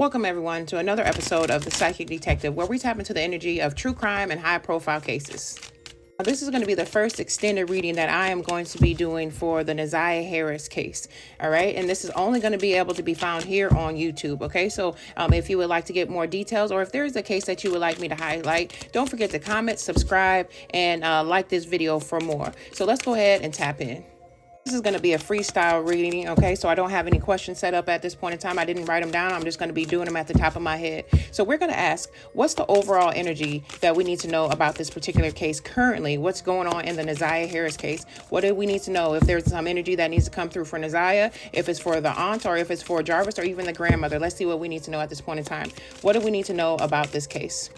Welcome, everyone, to another episode of The Psychic Detective, where we tap into the energy of true crime and high-profile cases. Now, this is going to be the first extended reading that I am going to be doing for the Naziah Harris case, all right? And this is only going to be able to be found here on YouTube, okay? So if you would like to get more details, or if there is a case that you would like me to highlight, don't forget to comment, subscribe, and like this video for more. So let's go ahead and tap in. This is going to be a freestyle reading, okay? So I don't have any questions set up at this point in time. I didn't write them down. I'm just going to be doing them at the top of my head. So we're going to ask, what's the overall energy that we need to know about this particular case currently? What's going on in the Naziah Harris case? What do we need to know? If there's some energy that needs to come through for Naziah, if it's for the aunt, or if it's for Jarvis, or even the grandmother. Let's see what we need to know at this point in time. What do we need to know about this case?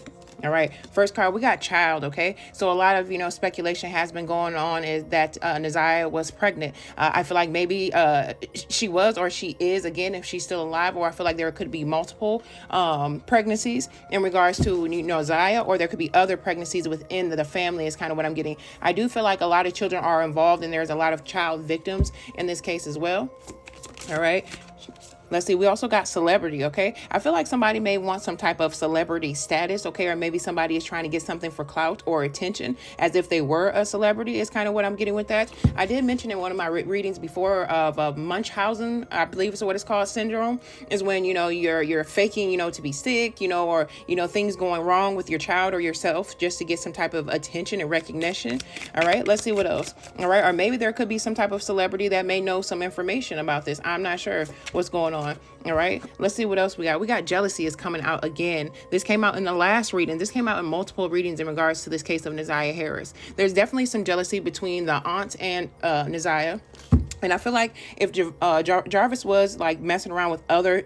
All right, first card, we got child, okay? So a lot of, speculation has been going on is that Naziah was pregnant. I feel like maybe she was, or she is, again, if she's still alive, or I feel like there could be multiple pregnancies in regards to Naziah, or there could be other pregnancies within the family is kind of what I'm getting. I do feel like a lot of children are involved, and there's a lot of child victims in this case as well. All right. Let's see, we also got celebrity, okay? I feel like somebody may want some type of celebrity status, okay? Or maybe somebody is trying to get something for clout or attention as if they were a celebrity is kind of what I'm getting with that. I did mention in one of my readings before of Munchausen, I believe is what it's called, syndrome, is when, you're faking, to be sick, or, things going wrong with your child or yourself just to get some type of attention and recognition. All right, let's see what else. All right, or maybe there could be some type of celebrity that may know some information about this. I'm not sure what's going on. All right, let's see what else we got. We got jealousy is coming out again. This came out in the last reading. This came out in multiple readings in regards to this case of Naziah Harris. There's definitely some jealousy between the aunt and Naziah. And I feel like if Jarvis was like messing around with other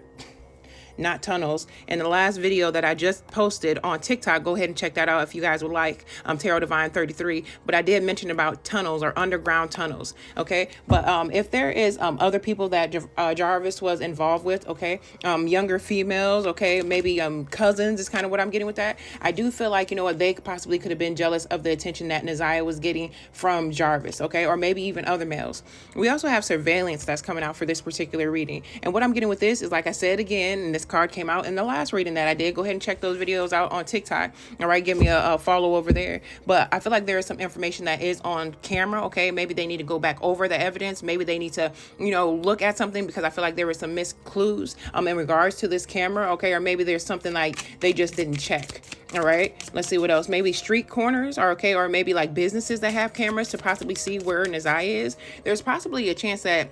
not tunnels. In the last video that I just posted on TikTok, go ahead and check that out if you guys would like, Tarot Divine 33. But I did mention about tunnels or underground tunnels, okay? But if there is other people that Jarvis was involved with, okay, younger females, okay, maybe cousins is kind of what I'm getting with that. I do feel like, they possibly could have been jealous of the attention that Naziah was getting from Jarvis, okay, or maybe even other males. We also have surveillance that's coming out for this particular reading. And what I'm getting with this is, like I said again, and this card came out in the last reading that I did. Go ahead and check those videos out on TikTok. All right, give me a follow over there. But I feel like there is some information that is on camera, okay? Maybe they need to go back over the evidence. Maybe they need to, look at something, because I feel like there were some missed clues in regards to this camera, okay? Or maybe there's something like they just didn't check. All right, let's see what else. Maybe street corners are okay, or maybe like businesses that have cameras to possibly see where Naziah is. There's possibly a chance that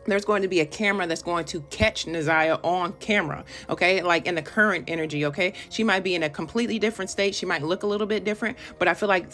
there's going to be a camera that's going to catch Naziah on camera, okay? Like in the current energy, okay? She might be in a completely different state. She might look a little bit different, but I feel like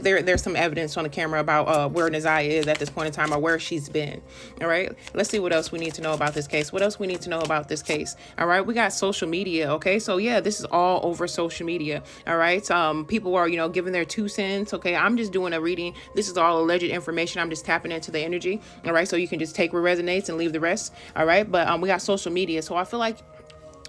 there's some evidence on the camera about where Naziah is at this point in time, or where she's been. All right, let's see what else we need to know about this case. What else we need to know about this case? All right, we got social media, okay? So yeah, this is all over social media. All right, people are giving their 2 cents, okay? I'm just doing a reading. This is all alleged information. I'm just tapping into the energy. All right, so you can just take what resonates and leave the rest. All right, but we got social media, so I feel like,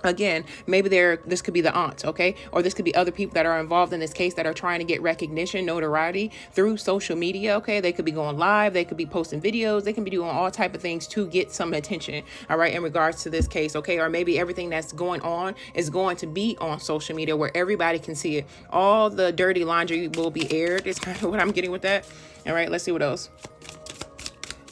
again, maybe this could be the aunt, okay? Or this could be other people that are involved in this case that are trying to get recognition, notoriety through social media, okay? They could be going live. They could be posting videos. They can be doing all type of things to get some attention, all right, in regards to this case, okay? Or maybe everything that's going on is going to be on social media where everybody can see it. All the dirty laundry will be aired is kind of what I'm getting with that. All right, let's see what else.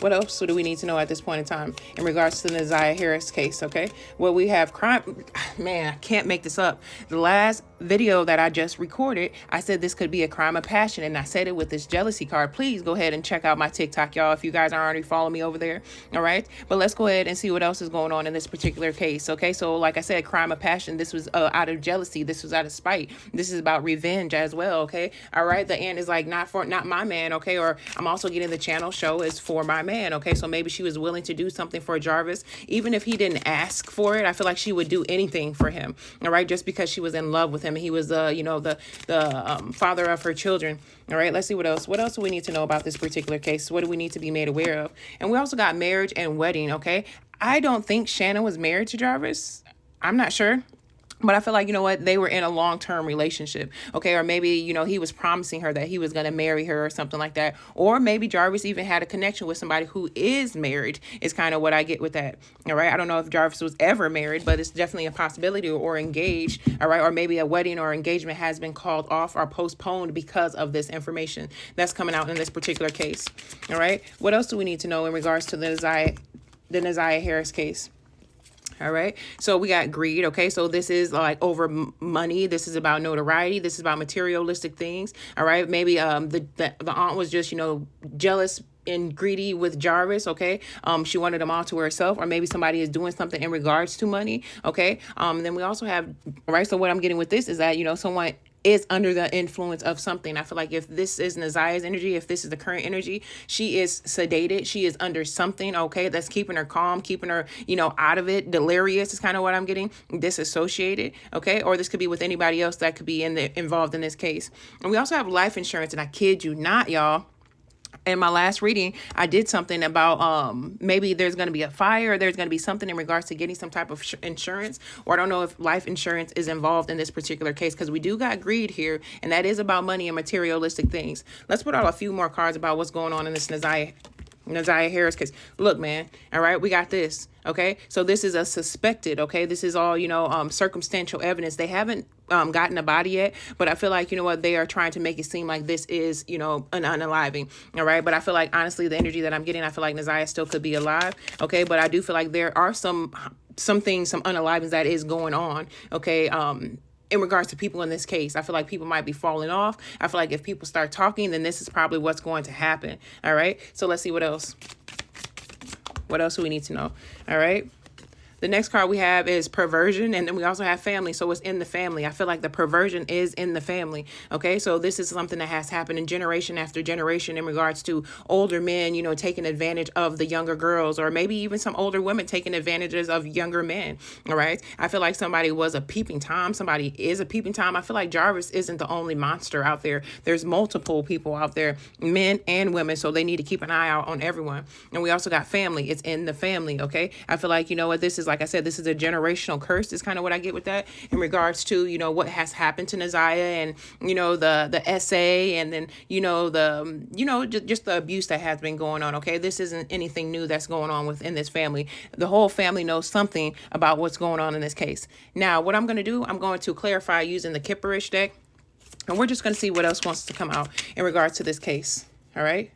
What else do we need to know at this point in time in regards to the Naziah Harris case, okay? Well, we have crime. Man, I can't make this up. The last video that I just recorded, I said this could be a crime of passion, and I said it with this jealousy card. Please go ahead and check out my TikTok, y'all, if you guys aren't already following me over there, all right? But let's go ahead and see what else is going on in this particular case, okay? So like I said, crime of passion. This was out of jealousy. This was out of spite. This is about revenge as well, okay? All right, the end is like not my man, okay? Or I'm also getting the channel show is for my man, okay? So maybe she was willing to do something for Jarvis, even if he didn't ask for it. I feel like she would do anything for him, all right? Just because she was in love with him. He was, the father of her children. All right, let's see what else. What else do we need to know about this particular case? What do we need to be made aware of? And we also got marriage and wedding, okay? I don't think Shannon was married to Jarvis. I'm not sure. But I feel like, you know what, they were in a long-term relationship, okay? Or maybe, you know, he was promising her that he was going to marry her or something like that. Or maybe Jarvis even had a connection with somebody who is married, is kind of what I get with that, all right? I don't know if Jarvis was ever married, but it's definitely a possibility, or engaged, all right? Or maybe a wedding or engagement has been called off or postponed because of this information that's coming out in this particular case, all right? What else do we need to know in regards to the Naziah Harris case? All right. So we got greed. Okay. So this is like over money. This is about notoriety. This is about materialistic things. All right. Maybe the aunt was just, you know, jealous and greedy with Jarvis. Okay. She wanted them all to herself, or maybe somebody is doing something in regards to money. Okay. Then we also have, right. So what I'm getting with this is that, you know, someone is under the influence of something. I feel like if this is Naziah's energy, if this is the current energy, she is sedated. She is under something, okay, that's keeping her calm, keeping her, you know, out of it. Delirious is kind of what I'm getting. Disassociated, okay? Or this could be with anybody else that could be involved in this case. And we also have life insurance, and I kid you not, y'all. In my last reading, I did something about maybe there's going to be a fire, or there's going to be something in regards to getting some type of insurance, or I don't know if life insurance is involved in this particular case, because we do got greed here, and that is about money and materialistic things. Let's put out a few more cards about what's going on in this Naziah Harris case. Look, man, all right, we got this, okay? So this is a suspected, okay? This is all, you know, circumstantial evidence. They haven't gotten a body yet, but I feel like, you know what, they are trying to make it seem like this is, you know, an unaliving, all right? But I feel like, honestly, the energy that I'm getting, I feel like Naziah still could be alive, okay? But I do feel like there are some things, some unalivings that is going on, okay? In regards to people in this case, I feel like people might be falling off. I feel like if people start talking, then this is probably what's going to happen. All right. So let's see what else. What else do we need to know? All right. The next card we have is perversion, and then we also have family. So it's in the family. I feel like the perversion is in the family. Okay, so this is something that has happened in generation after generation in regards to older men, you know, taking advantage of the younger girls, or maybe even some older women taking advantages of younger men. All right, I feel like somebody was a peeping Tom. Somebody is a peeping Tom. I feel like Jarvis isn't the only monster out there. There's multiple people out there, men and women. So they need to keep an eye out on everyone. And we also got family. It's in the family. Okay, I feel like, you know what, this is, like I said, this is a generational curse, is kind of what I get with that in regards to, you know, what has happened to Naziah, and, you know, the essay, and then, you know, just the abuse that has been going on. Okay, this isn't anything new that's going on within this family. The whole family knows something about what's going on in this case. Now, what I'm going to do, I'm going to clarify using the Kipperish deck, and we're just going to see what else wants to come out in regards to this case. All right.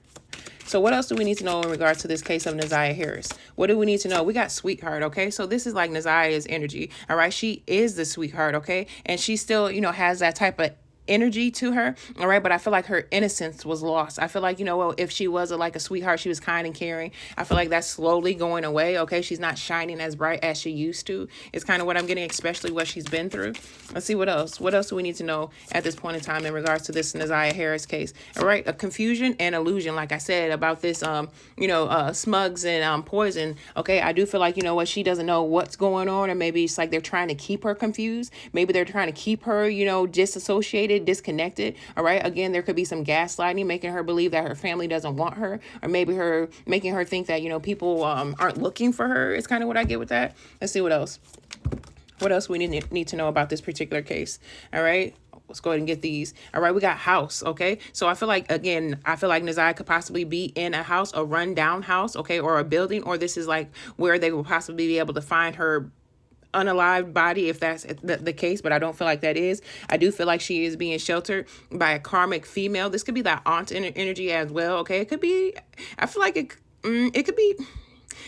So what else do we need to know in regards to this case of Naziah Harris? What do we need to know? We got sweetheart, okay? So this is like Naziah's energy, all right? She is the sweetheart, okay? And she still, you know, has that type of energy to her, all right? But I feel like her innocence was lost. I feel like, you know, well, if she was like a sweetheart, she was kind and caring. I feel like that's slowly going away, okay? She's not shining as bright as she used to. It's kind of what I'm getting, especially what she's been through. Let's see what else. What else do we need to know at this point in time in regards to this Naziah Harris case? All right, a confusion and illusion, like I said, about this, smugs and poison, okay? I do feel like, you know what, she doesn't know what's going on, or maybe it's like they're trying to keep her confused. Maybe they're trying to keep her, you know, disassociated, disconnected. All right. Again, there could be some gaslighting, making her believe that her family doesn't want her, or maybe her making her think that, you know, people aren't looking for her. It's kind of what I get with that. Let's see what else. What else we need to know about this particular case. All right. Let's go ahead and get these. All right, we got house, okay? So I feel like, again, Naziah could possibly be in a house, a rundown house, okay, or a building, or this is like where they will possibly be able to find her unalived body, if that's the case, but I don't feel like that is. I do feel like she is being sheltered by a karmic female. This could be that aunt energy as well, okay? It could be, I feel like it could be,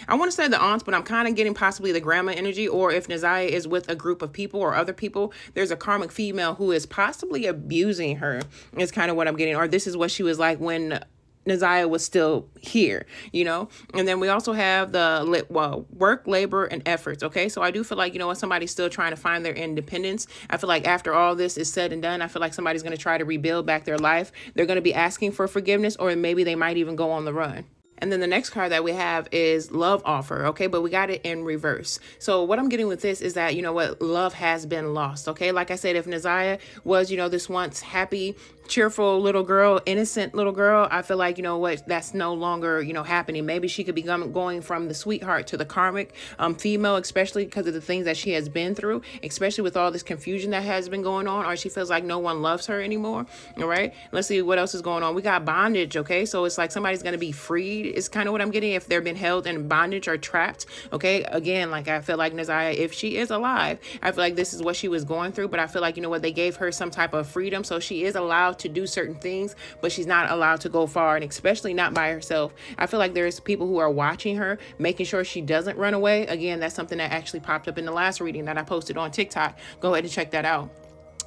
I want to say the aunts, but I'm kind of getting possibly the grandma energy, or if Naziah is with a group of people or other people, there's a karmic female who is possibly abusing her, is kind of what I'm getting, or this is what she was like when Naziah was still here, you know? And then we also have the work, labor, and efforts, okay? So I do feel like, you know what, somebody's still trying to find their independence. I feel like after all this is said and done, I feel like somebody's going to try to rebuild back their life. They're going to be asking for forgiveness, or maybe they might even go on the run. And then the next card that we have is love offer, okay? But we got it in reverse. So what I'm getting with this is that, you know what, love has been lost, okay? Like I said, if Naziah was, you know, this once happy cheerful little girl, innocent little girl, I feel like, you know what, that's no longer, you know, happening. Maybe she could be going from the sweetheart to the karmic female, especially because of the things that she has been through, especially with all this confusion that has been going on, or she feels like no one loves her anymore. All right, let's see what else is going on. We got bondage. Okay, so it's like somebody's going to be freed is kind of what I'm getting, if they've been held in bondage or trapped. Okay, again, like I feel like Neziah, if she is alive, I feel like this is what she was going through, but I feel like, you know what, they gave her some type of freedom, so she is allowed to do certain things, but she's not allowed to go far, and especially not by herself. I feel like there's people who are watching her, making sure she doesn't run away. Again, that's something that actually popped up in the last reading that I posted on TikTok. Go ahead and check that out.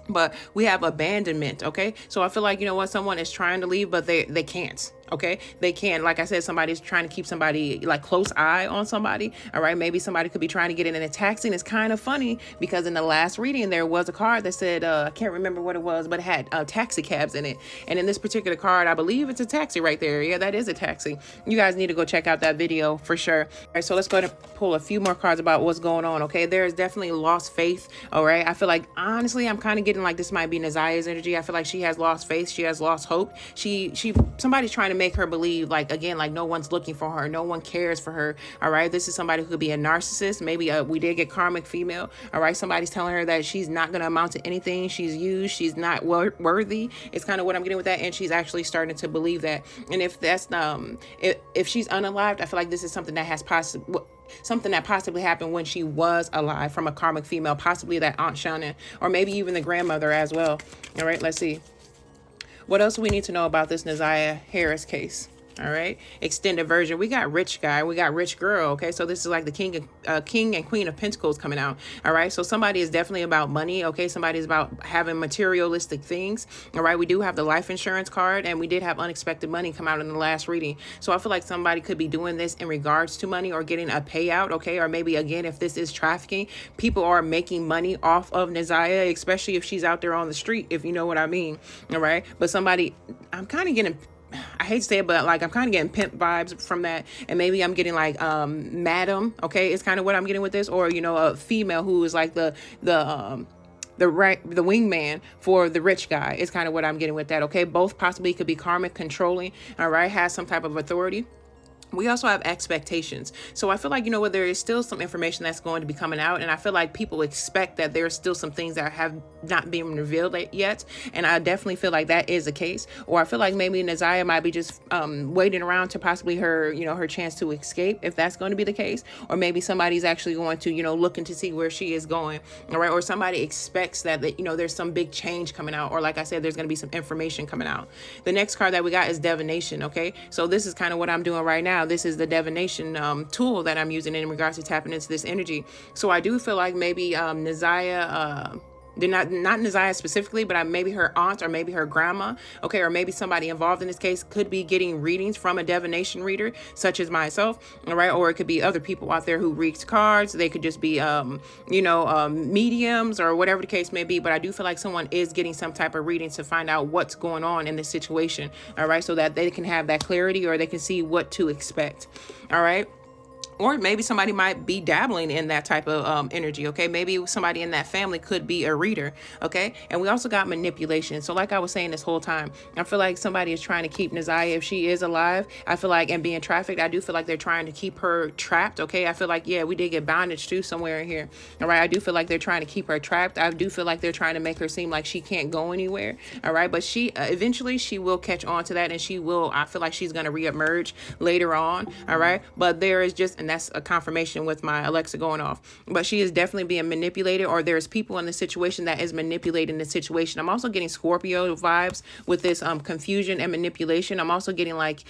But we have abandonment. Okay, so I feel like, you know what, someone is trying to leave, but they can't. Okay, they can't. Like I said, somebody's trying to keep somebody, like, close eye on somebody. All right, maybe somebody could be trying to get in a taxi. And it's kind of funny because in the last reading there was a card that said, I can't remember what it was, but it had taxi cabs in it. And in this particular card, I believe it's a taxi right there. Yeah, that is a taxi. You guys need to go check out that video for sure. All right, so let's go ahead and pull a few more cards about what's going on. Okay, there is definitely lost faith. All right, I feel like, honestly, I'm kind of getting like this might be Neziah's energy. I feel like she has lost faith. She has lost hope. Somebody's trying to make her believe, like, again, like no one's looking for her, no one cares for her. All right, this is somebody who could be a narcissist. Maybe we did get karmic female. All right, somebody's telling her that she's not going to amount to anything. She's used. She's not worthy. It's kind of what I'm getting with that, and she's actually starting to believe that. And if that's if she's unalived, I feel like this is something that has something that possibly happened when she was alive from a karmic female, possibly that Aunt Shannon, or maybe even the grandmother as well. All right, let's see. What else do we need to know about this Neziah Harris case? All right, extended version. We got rich guy, we got rich girl. Okay, so this is like the king and queen of pentacles coming out. All right, so somebody is definitely about money. Okay, somebody is about having materialistic things. All right, we do have the life insurance card, and we did have unexpected money come out in the last reading. So I feel like somebody could be doing this in regards to money or getting a payout. Okay, or maybe, again, if this is trafficking, people are making money off of Neziah, especially if she's out there on the street, if you know what I mean. All right, but somebody, I'm kind of getting, I hate to say it, but like I'm kind of getting pimp vibes from that. And maybe I'm getting like madam. Okay, it's kind of what I'm getting with this. Or, you know, a female who is like the wingman for the rich guy. It's kind of what I'm getting with that. Okay, both possibly could be karmic, controlling. All right, has some type of authority. We also have expectations. So I feel like, you know what, there is still some information that's going to be coming out. And I feel like people expect that there's still some things that have not been revealed yet. And I definitely feel like that is the case. Or I feel like maybe Neziah might be just waiting around to possibly her chance to escape, if that's going to be the case. Or maybe somebody's actually going to, looking to see where she is going. All right. Or somebody expects that there's some big change coming out. Or like I said, there's going to be some information coming out. The next card that we got is divination. Okay. So this is kind of what I'm doing right now. This is the divination tool that I'm using in regards to tapping into this energy. So I do feel like maybe Neziah, they're not Neziah specifically, but maybe her aunt or maybe her grandma, okay, or maybe somebody involved in this case could be getting readings from a divination reader, such as myself, all right, or it could be other people out there who reads cards. They could just be, mediums or whatever the case may be. But I do feel like someone is getting some type of reading to find out what's going on in this situation, all right, so that they can have that clarity or they can see what to expect, all right. Or maybe somebody might be dabbling in that type of energy, okay? Maybe somebody in that family could be a reader, okay? And we also got manipulation. So like I was saying this whole time, I feel like somebody is trying to keep Neziah, if she is alive, I feel like, and being trafficked, I do feel like they're trying to keep her trapped, okay? I feel like, yeah, we did get bondage too somewhere in here, all right? I do feel like they're trying to keep her trapped. I do feel like they're trying to make her seem like she can't go anywhere, all right? But she, eventually she will catch on to that, and I feel like she's going to reemerge later on, all right? But there is just, and that's a confirmation with my Alexa going off, but she is definitely being manipulated, or there's people in the situation that is manipulating the situation. I'm also getting Scorpio vibes with this confusion and manipulation. I'm also getting like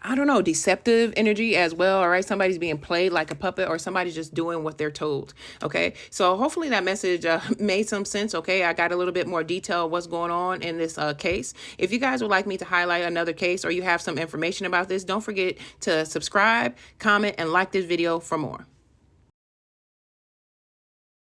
I don't know, deceptive energy as well. All right. Somebody's being played like a puppet, or somebody's just doing what they're told. Okay. So hopefully that message made some sense. Okay. I got a little bit more detail of what's going on in this case. If you guys would like me to highlight another case, or you have some information about this, don't forget to subscribe, comment, and like this video for more.